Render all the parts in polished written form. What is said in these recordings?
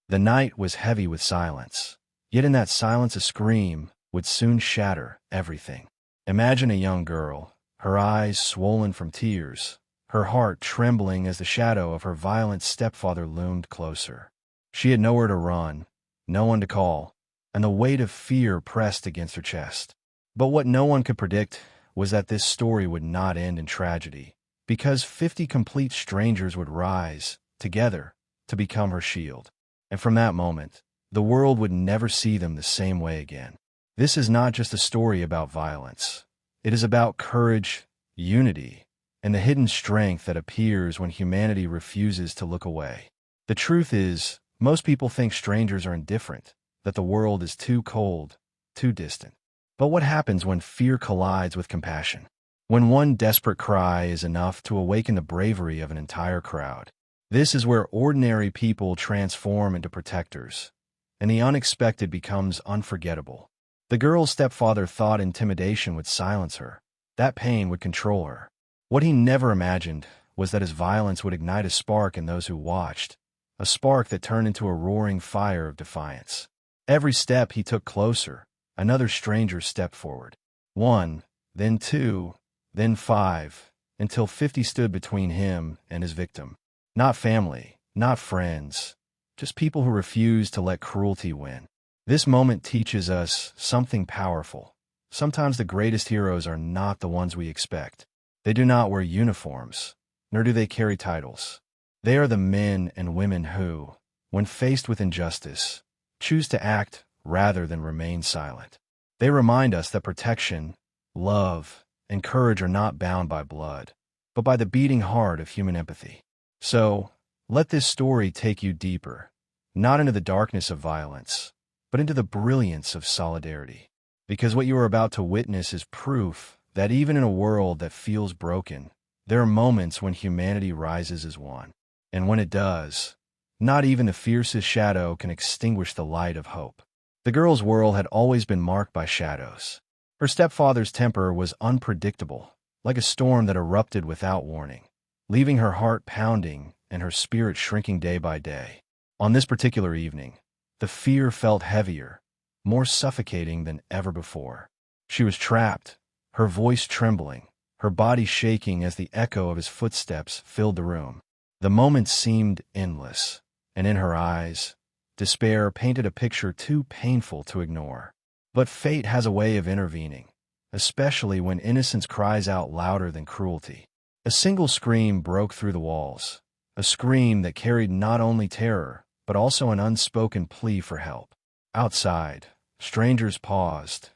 The night was heavy with silence, yet in that silence a scream would soon shatter everything. Imagine a young girl, her eyes swollen from tears, her heart trembling as the shadow of her violent stepfather loomed closer. She had nowhere to run, no one to call, and the weight of fear pressed against her chest. But what no one could predict was that this story would not end in tragedy, because 50 complete strangers would rise, together, to become her shield. And from that moment, the world would never see them the same way again. This is not just a story about violence. It is about courage, unity, and the hidden strength that appears when humanity refuses to look away. The truth is, most people think strangers are indifferent, that the world is too cold, too distant. But what happens when fear collides with compassion? When one desperate cry is enough to awaken the bravery of an entire crowd? This is where ordinary people transform into protectors, and the unexpected becomes unforgettable. The girl's stepfather thought intimidation would silence her, that pain would control her. What he never imagined was that his violence would ignite a spark in those who watched, a spark that turned into a roaring fire of defiance. Every step he took closer, another stranger stepped forward. 1, then 2, then 5, until 50 stood between him and his victim. Not family, not friends, just people who refused to let cruelty win. This moment teaches us something powerful. Sometimes the greatest heroes are not the ones we expect. They do not wear uniforms, nor do they carry titles. They are the men and women who, when faced with injustice, choose to act rather than remain silent. They remind us that protection, love, and courage are not bound by blood, but by the beating heart of human empathy. So, let this story take you deeper, not into the darkness of violence, but into the brilliance of solidarity. Because what you are about to witness is proof that even in a world that feels broken, there are moments when humanity rises as one. And when it does, not even the fiercest shadow can extinguish the light of hope. The girl's world had always been marked by shadows. Her stepfather's temper was unpredictable, like a storm that erupted without warning, leaving her heart pounding and her spirit shrinking day by day. On this particular evening, the fear felt heavier, more suffocating than ever before. She was trapped, her voice trembling, her body shaking as the echo of his footsteps filled the room. The moments seemed endless, and in her eyes, despair painted a picture too painful to ignore. But fate has a way of intervening, especially when innocence cries out louder than cruelty. A single scream broke through the walls, a scream that carried not only terror, but also an unspoken plea for help. Outside, strangers paused,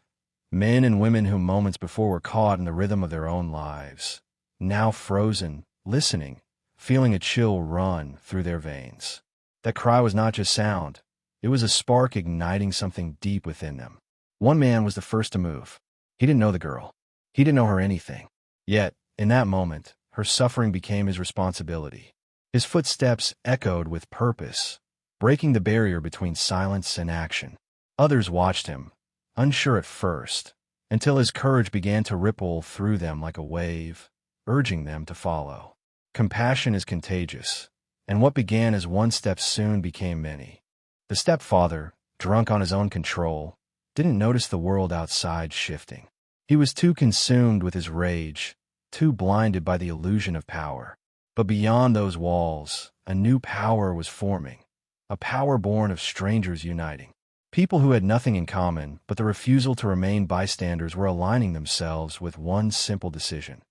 men and women who moments before were caught in the rhythm of their own lives, now frozen, listening, feeling a chill run through their veins. That cry was not just sound, it was a spark igniting something deep within them. One man was the first to move. He didn't know the girl. He didn't know her anything. Yet, in that moment, her suffering became his responsibility. His footsteps echoed with purpose, breaking the barrier between silence and action. Others watched him, unsure at first, until his courage began to ripple through them like a wave, urging them to follow. Compassion is contagious, and what began as one step soon became many. The stepfather, drunk on his own control, didn't notice the world outside shifting. He was too consumed with his rage, too blinded by the illusion of power. But beyond those walls, a new power was forming, a power born of strangers uniting. People who had nothing in common, but the refusal to remain bystanders were aligning themselves with one simple decision.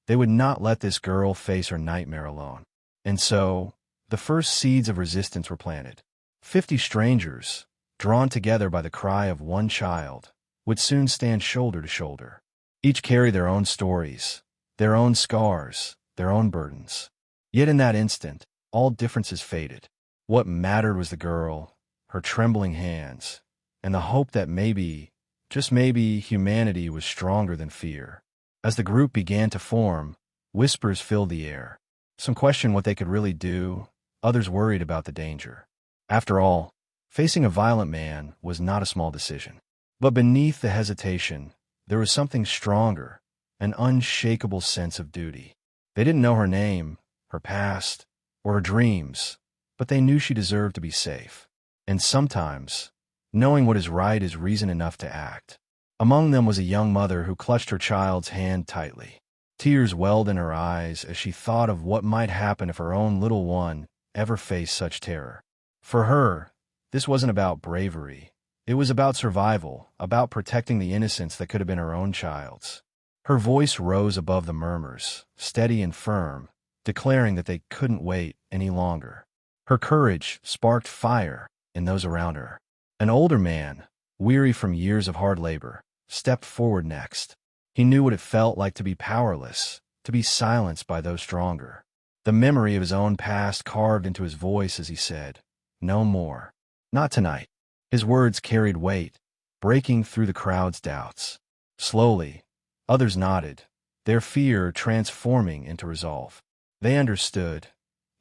They would not let this girl face her nightmare alone. And so, the first seeds of resistance were planted. 50 strangers, drawn together by the cry of one child, would soon stand shoulder to shoulder. Each carried their own stories, their own scars, their own burdens. Yet in that instant, all differences faded. What mattered was the girl, her trembling hands, and the hope that maybe, just maybe, humanity was stronger than fear. As the group began to form, whispers filled the air. Some questioned what they could really do, others worried about the danger. After all, facing a violent man was not a small decision. But beneath the hesitation, there was something stronger, an unshakable sense of duty. They didn't know her name, her past, or her dreams, but they knew she deserved to be safe. And sometimes, knowing what is right is reason enough to act. Among them was a young mother who clutched her child's hand tightly. Tears welled in her eyes as she thought of what might happen if her own little one ever faced such terror. For her, this wasn't about bravery. It was about survival, about protecting the innocence that could have been her own child's. Her voice rose above the murmurs, steady and firm, declaring that they couldn't wait any longer. Her courage sparked fire in those around her. An older man, weary from years of hard labor, stepped forward next. He knew what it felt like to be powerless, to be silenced by those stronger. The memory of his own past carved into his voice as he said, "No more. Not tonight." His words carried weight, breaking through the crowd's doubts. Slowly, others nodded, their fear transforming into resolve. They understood.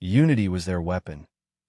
Unity was their weapon,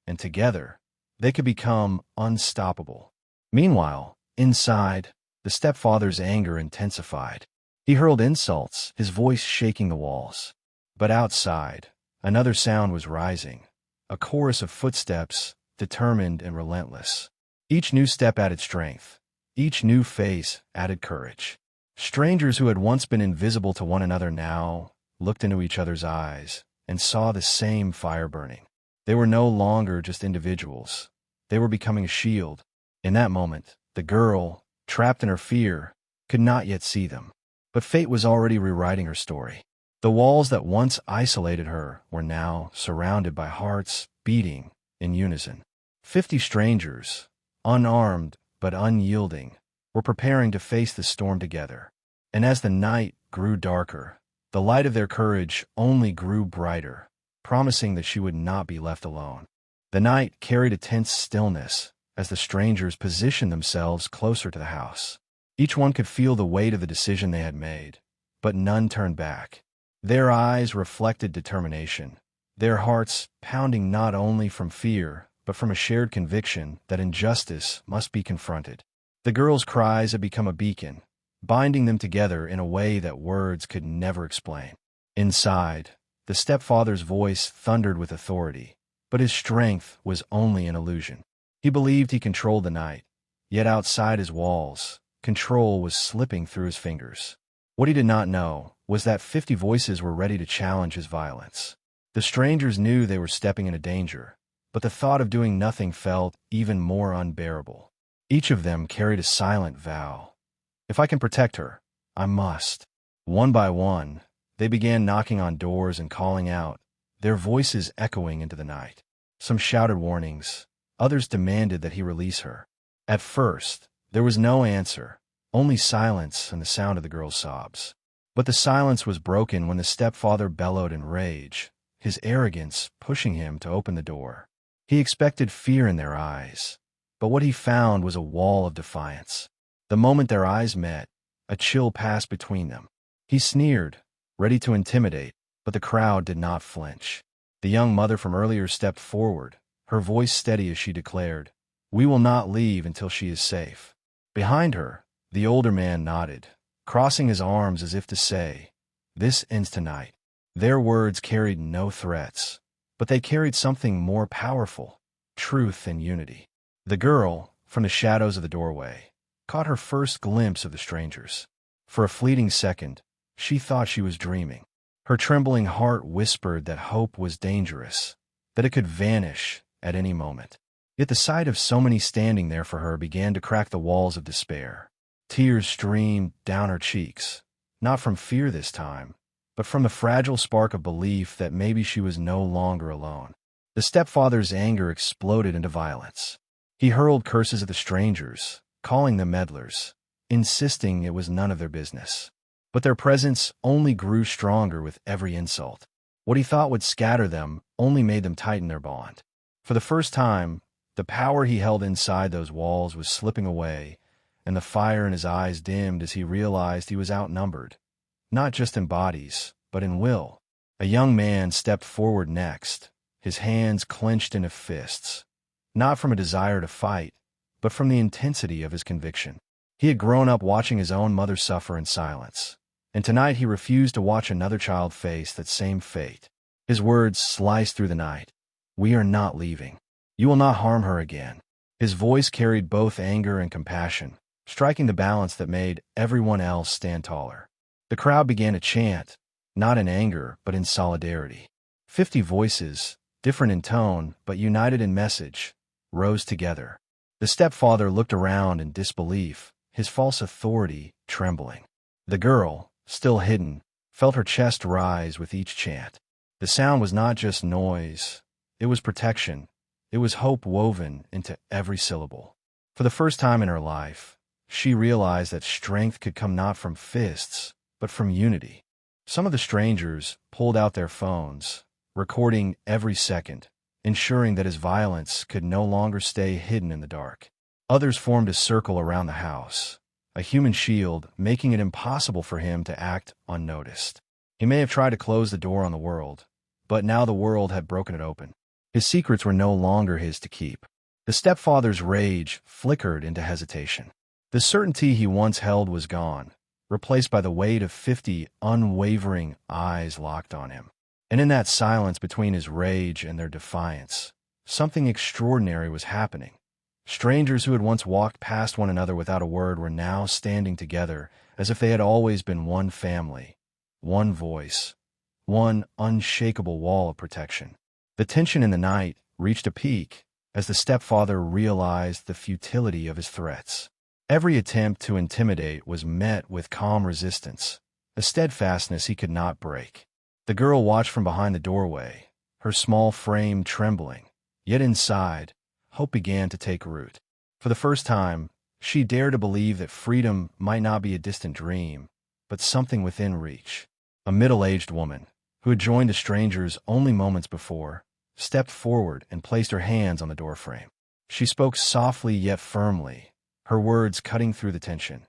and together, they could become unstoppable. Meanwhile, inside, the stepfather's anger intensified. He hurled insults, his voice shaking the walls. But outside, another sound was rising, a chorus of footsteps, determined and relentless. Each new step added strength. Each new face added courage. Strangers who had once been invisible to one another now looked into each other's eyes and saw the same fire burning. They were no longer just individuals. They were becoming a shield. In that moment, the girl, trapped in her fear, could not yet see them. But fate was already rewriting her story. The walls that once isolated her were now surrounded by hearts beating in unison. 50 strangers, unarmed but unyielding, were preparing to face the storm together. And as the night grew darker, the light of their courage only grew brighter, promising that she would not be left alone. The night carried a tense stillness as the strangers positioned themselves closer to the house. Each one could feel the weight of the decision they had made, but none turned back. Their eyes reflected determination, their hearts pounding not only from fear, but from a shared conviction that injustice must be confronted. The girl's cries had become a beacon, binding them together in a way that words could never explain. Inside, the stepfather's voice thundered with authority, but his strength was only an illusion. He believed he controlled the night, yet outside his walls, control was slipping through his fingers. What he did not know was that 50 voices were ready to challenge his violence. The strangers knew they were stepping into danger, but the thought of doing nothing felt even more unbearable. Each of them carried a silent vow. If I can protect her, I must. One by one, they began knocking on doors and calling out, their voices echoing into the night. Some shouted warnings, others demanded that he release her. At first, there was no answer, only silence and the sound of the girl's sobs. But the silence was broken when the stepfather bellowed in rage, his arrogance pushing him to open the door. He expected fear in their eyes, but what he found was a wall of defiance. The moment their eyes met, a chill passed between them. He sneered, ready to intimidate, but the crowd did not flinch. The young mother from earlier stepped forward, her voice steady as she declared, "We will not leave until she is safe." Behind her, the older man nodded, crossing his arms as if to say, "This ends tonight." Their words carried no threats, but they carried something more powerful, truth and unity. The girl, from the shadows of the doorway, caught her first glimpse of the strangers. For a fleeting second, she thought she was dreaming. Her trembling heart whispered that hope was dangerous, that it could vanish at any moment. Yet the sight of so many standing there for her began to crack the walls of despair. Tears streamed down her cheeks, not from fear this time, but from the fragile spark of belief that maybe she was no longer alone. The stepfather's anger exploded into violence. He hurled curses at the strangers, calling them meddlers, insisting it was none of their business. But their presence only grew stronger with every insult. What he thought would scatter them only made them tighten their bond. For the first time, the power he held inside those walls was slipping away, and the fire in his eyes dimmed as he realized he was outnumbered, not just in bodies, but in will. A young man stepped forward next, his hands clenched into fists, not from a desire to fight, but from the intensity of his conviction. He had grown up watching his own mother suffer in silence, and tonight he refused to watch another child face that same fate. His words sliced through the night. "We are not leaving. You will not harm her again." His voice carried both anger and compassion, striking the balance that made everyone else stand taller. The crowd began to chant, not in anger, but in solidarity. 50 voices, different in tone, but united in message, rose together. The stepfather looked around in disbelief, his false authority trembling. The girl, still hidden, felt her chest rise with each chant. The sound was not just noise, it was protection. It was hope woven into every syllable. For the first time in her life, she realized that strength could come not from fists, but from unity. Some of the strangers pulled out their phones, recording every second, ensuring that his violence could no longer stay hidden in the dark. Others formed a circle around the house, a human shield making it impossible for him to act unnoticed. He may have tried to close the door on the world, but now the world had broken it open. His secrets were no longer his to keep. The stepfather's rage flickered into hesitation. The certainty he once held was gone, replaced by the weight of 50 unwavering eyes locked on him. And in that silence between his rage and their defiance, something extraordinary was happening. Strangers who had once walked past one another without a word were now standing together as if they had always been one family, one voice, one unshakable wall of protection. The tension in the night reached a peak as the stepfather realized the futility of his threats. Every attempt to intimidate was met with calm resistance, a steadfastness he could not break. The girl watched from behind the doorway, her small frame trembling, yet inside, hope began to take root. For the first time, she dared to believe that freedom might not be a distant dream, but something within reach. A middle-aged woman, who had joined the strangers only moments before, stepped forward and placed her hands on the doorframe. She spoke softly yet firmly, her words cutting through the tension.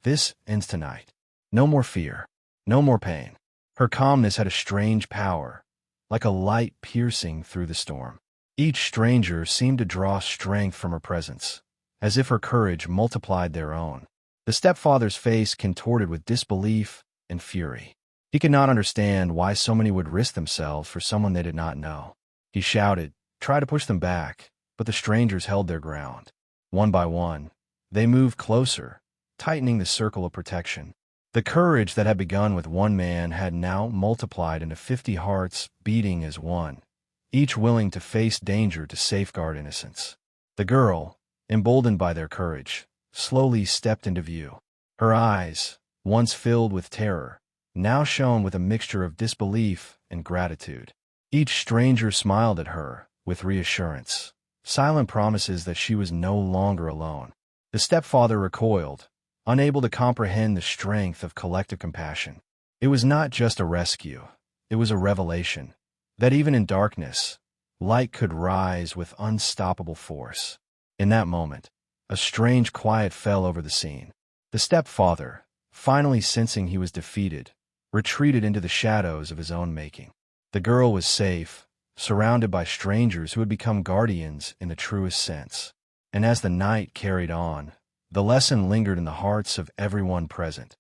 "This ends tonight. No more fear. No more pain." Her calmness had a strange power, like a light piercing through the storm. Each stranger seemed to draw strength from her presence, as if her courage multiplied their own. The stepfather's face contorted with disbelief and fury. He could not understand why so many would risk themselves for someone they did not know. He shouted, tried to push them back, but the strangers held their ground. One by one, they moved closer, tightening the circle of protection. The courage that had begun with one man had now multiplied into 50 hearts beating as one, each willing to face danger to safeguard innocence. The girl, emboldened by their courage, slowly stepped into view. Her eyes, once filled with terror, now shone with a mixture of disbelief and gratitude. Each stranger smiled at her with reassurance, silent promises that she was no longer alone. The stepfather recoiled, unable to comprehend the strength of collective compassion. It was not just a rescue, it was a revelation, that even in darkness, light could rise with unstoppable force. In that moment, a strange quiet fell over the scene. The stepfather, finally sensing he was defeated, retreated into the shadows of his own making. The girl was safe, surrounded by strangers who had become guardians in the truest sense. And as the night carried on, the lesson lingered in the hearts of everyone present.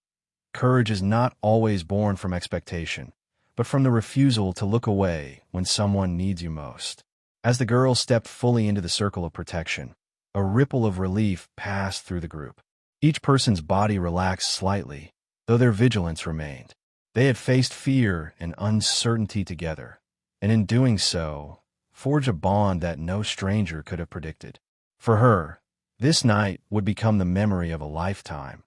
Courage is not always born from expectation, but from the refusal to look away when someone needs you most. As the girl stepped fully into the circle of protection, a ripple of relief passed through the group. Each person's body relaxed slightly, though their vigilance remained. They had faced fear and uncertainty together, and in doing so, forged a bond that no stranger could have predicted. For her, this night would become the memory of a lifetime,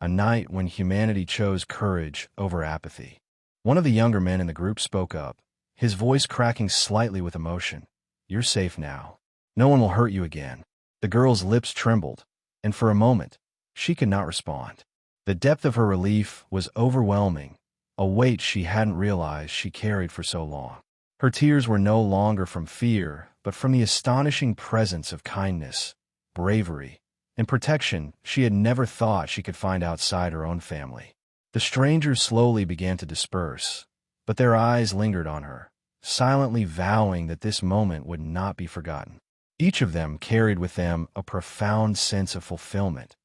a night when humanity chose courage over apathy. One of the younger men in the group spoke up, his voice cracking slightly with emotion. "You're safe now. No one will hurt you again." The girl's lips trembled, and for a moment, she could not respond. The depth of her relief was overwhelming, a weight she hadn't realized she carried for so long. Her tears were no longer from fear, but from the astonishing presence of kindness, bravery, and protection she had never thought she could find outside her own family. The strangers slowly began to disperse, but their eyes lingered on her, silently vowing that this moment would not be forgotten. Each of them carried with them a profound sense of fulfillment,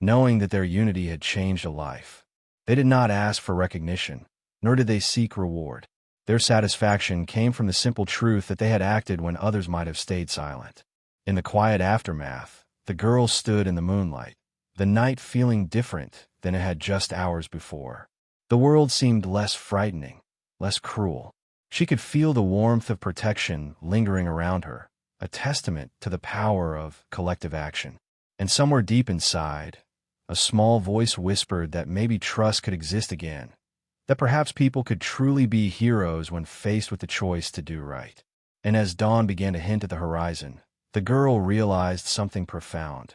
knowing that their unity had changed a life. They did not ask for recognition, nor did they seek reward. Their satisfaction came from the simple truth that they had acted when others might have stayed silent. In the quiet aftermath, the girl stood in the moonlight, the night feeling different than it had just hours before. The world seemed less frightening, less cruel. She could feel the warmth of protection lingering around her, a testament to the power of collective action. And somewhere deep inside, a small voice whispered that maybe trust could exist again, that perhaps people could truly be heroes when faced with the choice to do right. And as dawn began to hint at the horizon, the girl realized something profound.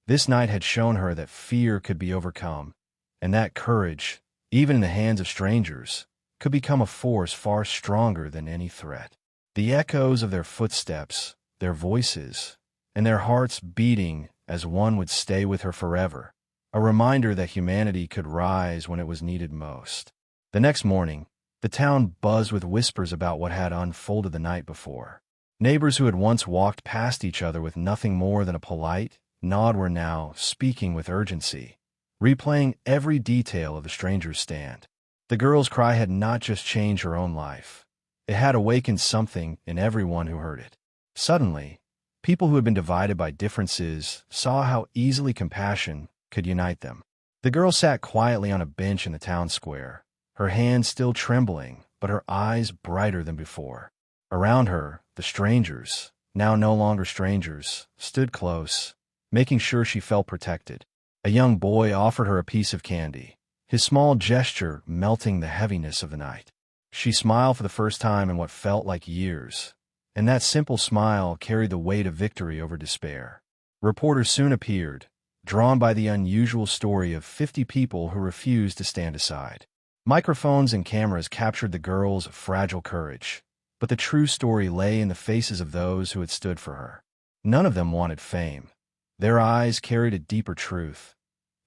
This night had shown her that fear could be overcome, and that courage, even in the hands of strangers, could become a force far stronger than any threat. The echoes of their footsteps, their voices, and their hearts beating as one would stay with her forever, a reminder that humanity could rise when it was needed most. The next morning, the town buzzed with whispers about what had unfolded the night before. Neighbors who had once walked past each other with nothing more than a polite nod were now speaking with urgency, replaying every detail of the stranger's stand. The girl's cry had not just changed her own life. It had awakened something in everyone who heard it. Suddenly, people who had been divided by differences saw how easily compassion could unite them. The girl sat quietly on a bench in the town square, her hands still trembling, but her eyes brighter than before. Around her, the strangers, now no longer strangers, stood close, making sure she felt protected. A young boy offered her a piece of candy, his small gesture melting the heaviness of the night. She smiled for the first time in what felt like years, and that simple smile carried the weight of victory over despair. Reporters soon appeared, drawn by the unusual story of 50 people who refused to stand aside. Microphones and cameras captured the girl's fragile courage, but the true story lay in the faces of those who had stood for her. None of them wanted fame. Their eyes carried a deeper truth,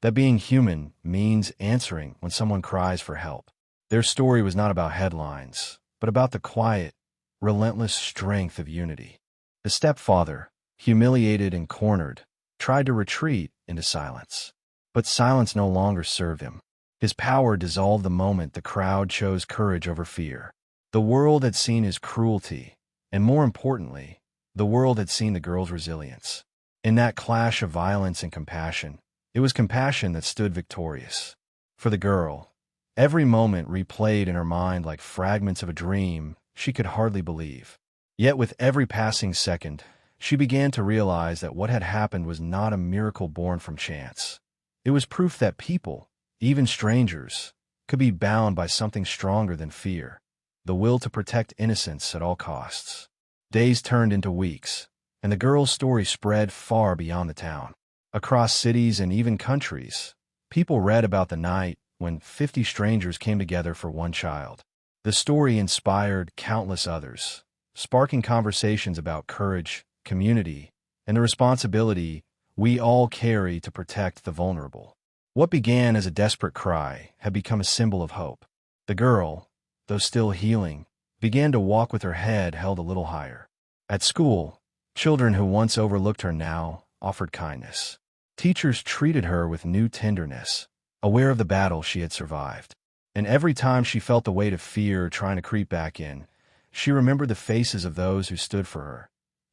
that being human means answering when someone cries for help. Their story was not about headlines, but about the quiet, relentless strength of unity. The stepfather, humiliated and cornered, tried to retreat into silence. But silence no longer served him. His power dissolved the moment the crowd chose courage over fear. The world had seen his cruelty, and more importantly, the world had seen the girl's resilience. In that clash of violence and compassion, it was compassion that stood victorious. For the girl, every moment replayed in her mind like fragments of a dream she could hardly believe. Yet with every passing second, she began to realize that what had happened was not a miracle born from chance. It was proof that people, even strangers, could be bound by something stronger than fear, the will to protect innocence at all costs. Days turned into weeks, and the girl's story spread far beyond the town. Across cities and even countries, people read about the night when 50 strangers came together for one child. The story inspired countless others, sparking conversations about courage, community, and the responsibility we all carry to protect the vulnerable. What began as a desperate cry had become a symbol of hope. The girl, though still healing, began to walk with her head held a little higher. At school, children who once overlooked her now offered kindness. Teachers treated her with new tenderness, aware of the battle she had survived. And every time she felt the weight of fear trying to creep back in, she remembered the faces of those who stood for her.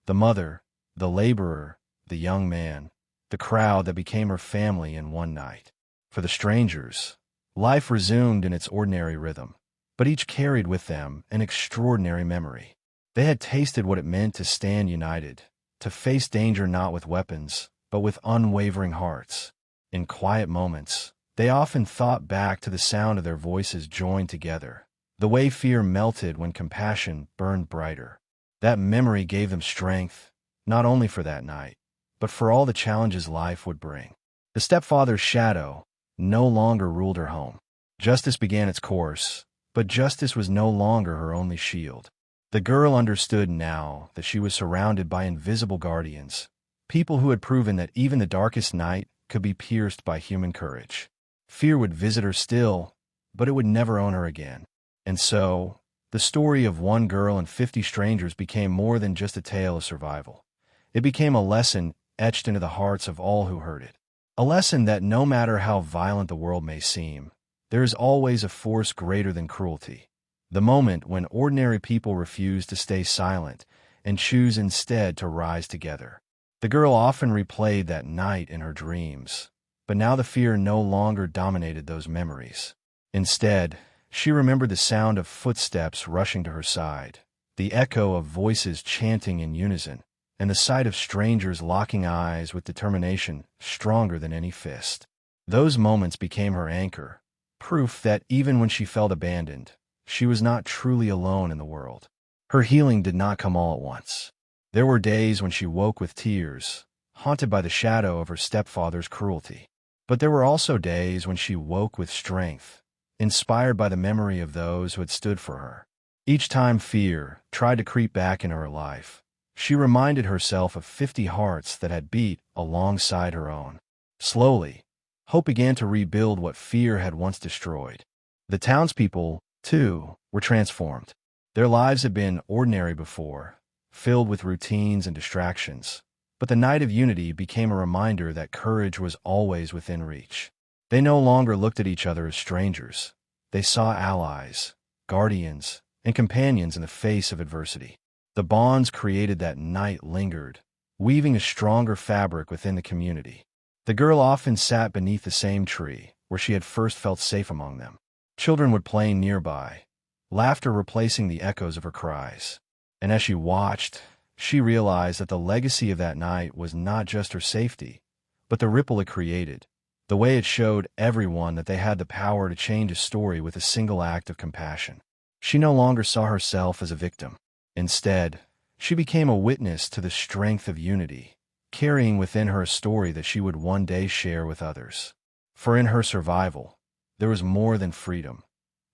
The mother, the laborer, the young man, the crowd that became her family in one night. For the strangers, life resumed in its ordinary rhythm, but each carried with them an extraordinary memory. They had tasted what it meant to stand united, to face danger not with weapons, but with unwavering hearts. In quiet moments, they often thought back to the sound of their voices joined together, the way fear melted when compassion burned brighter. That memory gave them strength, not only for that night, but for all the challenges life would bring. The stepfather's shadow no longer ruled her home. Justice began its course, but justice was no longer her only shield. The girl understood now that she was surrounded by invisible guardians, people who had proven that even the darkest night could be pierced by human courage. Fear would visit her still, but it would never own her again. And so, the story of one girl and 50 strangers became more than just a tale of survival. It became a lesson etched into the hearts of all who heard it. A lesson that no matter how violent the world may seem, there is always a force greater than cruelty. The moment when ordinary people refuse to stay silent and choose instead to rise together. The girl often replayed that night in her dreams, but now the fear no longer dominated those memories. Instead, she remembered the sound of footsteps rushing to her side, the echo of voices chanting in unison, and the sight of strangers locking eyes with determination stronger than any fist. Those moments became her anchor, proof that even when she felt abandoned, she was not truly alone in the world. Her healing did not come all at once. There were days when she woke with tears, haunted by the shadow of her stepfather's cruelty. But there were also days when she woke with strength, inspired by the memory of those who had stood for her. Each time fear tried to creep back into her life, she reminded herself of 50 hearts that had beat alongside her own. Slowly, hope began to rebuild what fear had once destroyed. The townspeople, too, were transformed. Their lives had been ordinary before, filled with routines and distractions, but the night of unity became a reminder that courage was always within reach. They no longer looked at each other as strangers. They saw allies, guardians, and companions in the face of adversity. The bonds created that night lingered, weaving a stronger fabric within the community. The girl often sat beneath the same tree, where she had first felt safe among them. Children would play nearby, laughter replacing the echoes of her cries. And as she watched, she realized that the legacy of that night was not just her safety, but the ripple it created, the way it showed everyone that they had the power to change a story with a single act of compassion. She no longer saw herself as a victim. Instead, she became a witness to the strength of unity, carrying within her a story that she would one day share with others. For in her survival, there was more than freedom.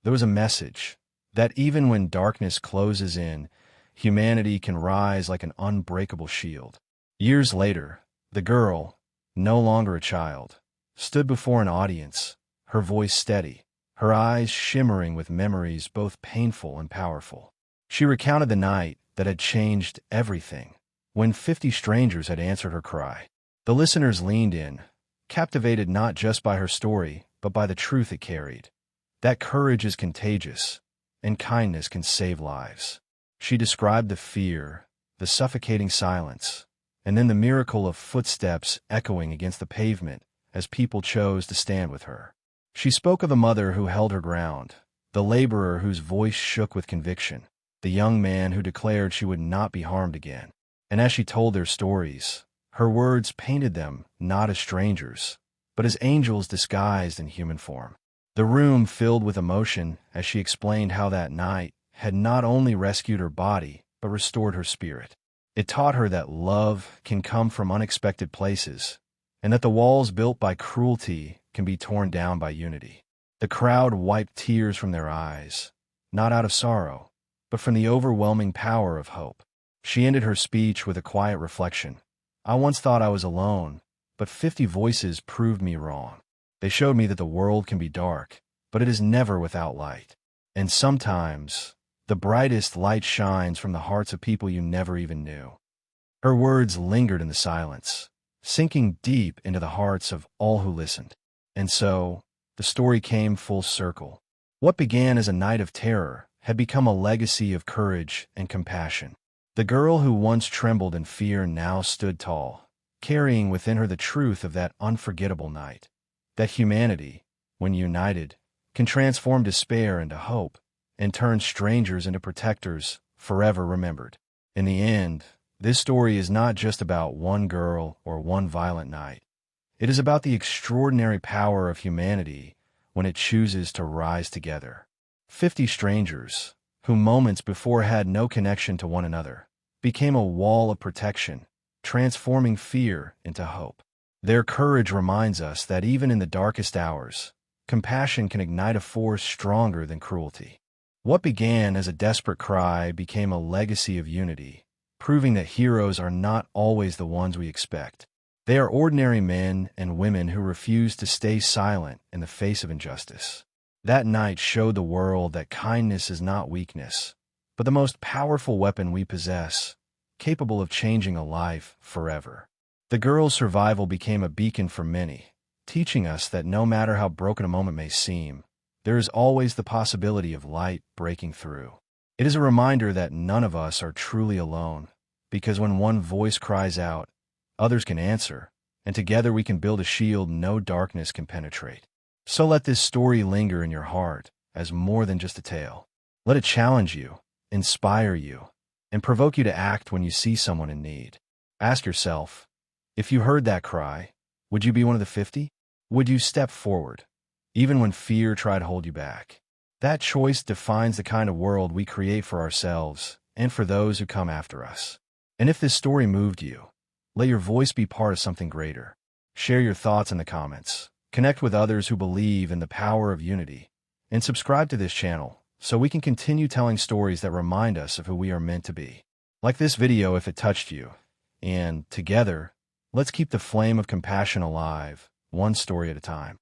There was a message that even when darkness closes in, humanity can rise like an unbreakable shield. Years later, the girl, no longer a child, stood before an audience, her voice steady, her eyes shimmering with memories both painful and powerful. She recounted the night that had changed everything, when 50 strangers had answered her cry. The listeners leaned in, captivated not just by her story, but by the truth it carried. That courage is contagious, and kindness can save lives. She described the fear, the suffocating silence, and then the miracle of footsteps echoing against the pavement as people chose to stand with her. She spoke of the mother who held her ground, the laborer whose voice shook with conviction, the young man who declared she would not be harmed again. And as she told their stories, her words painted them not as strangers, but as angels disguised in human form. The room filled with emotion as she explained how that night had not only rescued her body, but restored her spirit. It taught her that love can come from unexpected places, and that the walls built by cruelty can be torn down by unity. The crowd wiped tears from their eyes, not out of sorrow, but from the overwhelming power of hope. She ended her speech with a quiet reflection. I once thought I was alone, but 50 voices proved me wrong. They showed me that the world can be dark, but it is never without light. And sometimes, the brightest light shines from the hearts of people you never even knew. Her words lingered in the silence, sinking deep into the hearts of all who listened. And so, the story came full circle. What began as a night of terror had become a legacy of courage and compassion. The girl who once trembled in fear now stood tall, carrying within her the truth of that unforgettable night. That humanity, when united, can transform despair into hope and turn strangers into protectors forever remembered. In the end, this story is not just about one girl or one violent night. It is about the extraordinary power of humanity when it chooses to rise together. 50 strangers, who moments before had no connection to one another, became a wall of protection, transforming fear into hope. Their courage reminds us that even in the darkest hours, compassion can ignite a force stronger than cruelty. What began as a desperate cry became a legacy of unity, proving that heroes are not always the ones we expect. They are ordinary men and women who refuse to stay silent in the face of injustice. That night showed the world that kindness is not weakness, but the most powerful weapon we possess, capable of changing a life forever. The girl's survival became a beacon for many, teaching us that no matter how broken a moment may seem, there is always the possibility of light breaking through. It is a reminder that none of us are truly alone, because when one voice cries out, others can answer, and together we can build a shield no darkness can penetrate. So let this story linger in your heart as more than just a tale. Let it challenge you, inspire you, and provoke you to act when you see someone in need. Ask yourself, if you heard that cry, would you be one of the 50? Would you step forward, even when fear tried to hold you back? That choice defines the kind of world we create for ourselves and for those who come after us. And if this story moved you, let your voice be part of something greater. Share your thoughts in the comments, connect with others who believe in the power of unity, and subscribe to this channel so we can continue telling stories that remind us of who we are meant to be. Like this video if it touched you, and together, let's keep the flame of compassion alive, one story at a time.